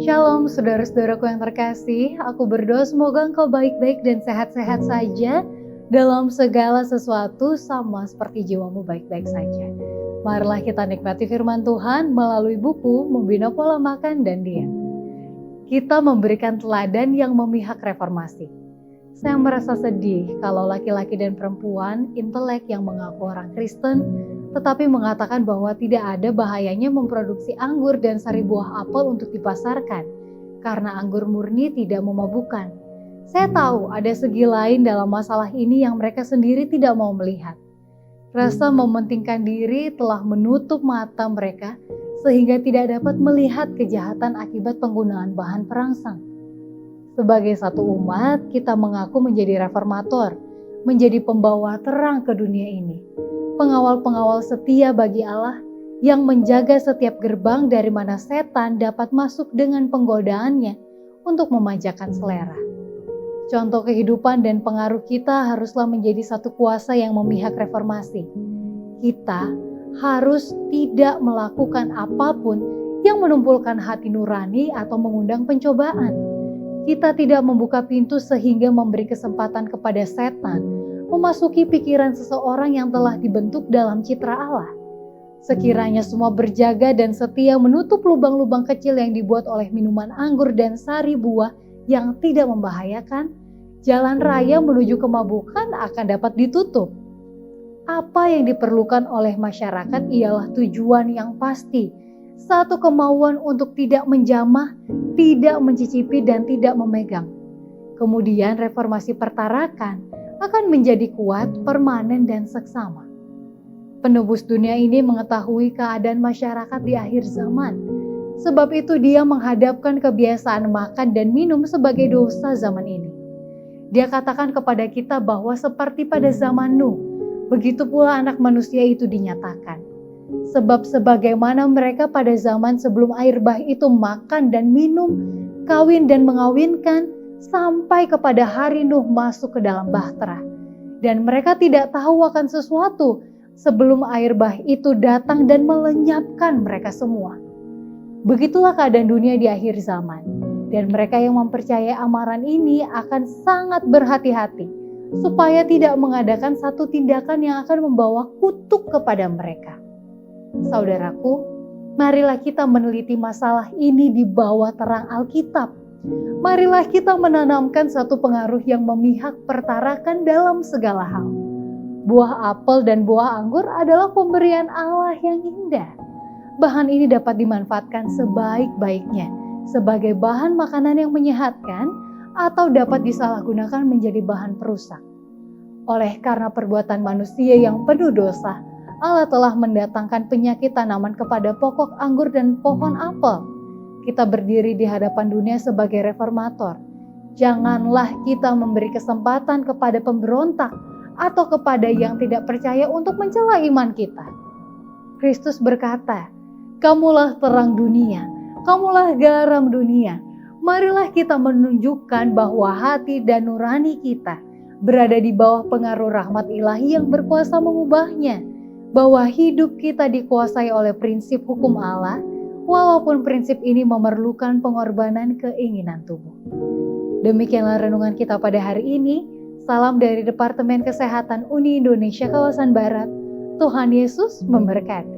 Shalom saudara-saudaraku yang terkasih, aku berdoa semoga engkau baik-baik dan sehat-sehat saja dalam segala sesuatu sama seperti jiwamu baik-baik saja. Marilah kita nikmati firman Tuhan melalui buku Membina Pola Makan dan Diet. Kita memberikan teladan yang memihak reformasi. Saya merasa sedih kalau laki-laki dan perempuan intelek yang mengaku orang Kristen tetapi mengatakan bahwa tidak ada bahayanya memproduksi anggur dan sari buah apel untuk dipasarkan karena anggur murni tidak memabukkan. Saya tahu ada segi lain dalam masalah ini yang mereka sendiri tidak mau melihat. Rasa mementingkan diri telah menutup mata mereka sehingga tidak dapat melihat kejahatan akibat penggunaan bahan perangsang. Sebagai satu umat, kita mengaku menjadi reformator, menjadi pembawa terang ke dunia ini. Pengawal-pengawal setia bagi Allah yang menjaga setiap gerbang dari mana setan dapat masuk dengan penggodaannya untuk memanjakan selera. Contoh kehidupan dan pengaruh kita haruslah menjadi satu kuasa yang memihak reformasi. Kita harus tidak melakukan apapun yang menumpulkan hati nurani atau mengundang pencobaan. Kita tidak membuka pintu sehingga memberi kesempatan kepada setan memasuki pikiran seseorang yang telah dibentuk dalam citra Allah. Sekiranya semua berjaga dan setia menutup lubang-lubang kecil yang dibuat oleh minuman anggur dan sari buah yang tidak membahayakan, jalan raya menuju kemabukan akan dapat ditutup. Apa yang diperlukan oleh masyarakat ialah tujuan yang pasti, satu kemauan untuk tidak menjamah, tidak mencicipi dan tidak memegang. Kemudian reformasi pertarakan akan menjadi kuat, permanen, dan seksama. Penebus dunia ini mengetahui keadaan masyarakat di akhir zaman. Sebab itu dia menghadapkan kebiasaan makan dan minum sebagai dosa zaman ini. Dia katakan kepada kita bahwa seperti pada zaman Nuh, begitu pula anak manusia itu dinyatakan. Sebab sebagaimana mereka pada zaman sebelum air bah itu makan dan minum, kawin dan mengawinkan, sampai kepada hari Nuh masuk ke dalam bahtera. Dan mereka tidak tahu akan sesuatu sebelum air bah itu datang dan melenyapkan mereka semua. Begitulah keadaan dunia di akhir zaman. Dan mereka yang mempercayai amaran ini akan sangat berhati-hati supaya tidak mengadakan satu tindakan yang akan membawa kutuk kepada mereka. Saudaraku, marilah kita meneliti masalah ini di bawah terang Alkitab. Marilah kita menanamkan satu pengaruh yang memihak pertarakan dalam segala hal. Buah apel dan buah anggur adalah pemberian Allah yang indah. Bahan ini dapat dimanfaatkan sebaik-baiknya sebagai bahan makanan yang menyehatkan atau dapat disalahgunakan menjadi bahan perusak. Oleh karena perbuatan manusia yang penuh dosa, Allah telah mendatangkan penyakit tanaman kepada pokok anggur dan pohon apel. Kita berdiri di hadapan dunia sebagai reformator. Janganlah kita memberi kesempatan kepada pemberontak atau kepada yang tidak percaya untuk mencela iman kita. Kristus berkata, "Kamulah terang dunia, kamulah garam dunia." Marilah kita menunjukkan bahwa hati dan nurani kita berada di bawah pengaruh rahmat ilahi yang berkuasa mengubahnya. Bahwa hidup kita dikuasai oleh prinsip hukum Allah, walaupun prinsip ini memerlukan pengorbanan keinginan tubuh. Demikianlah renungan kita pada hari ini. Salam dari Departemen Kesehatan Uni Indonesia Kawasan Barat. Tuhan Yesus memberkati.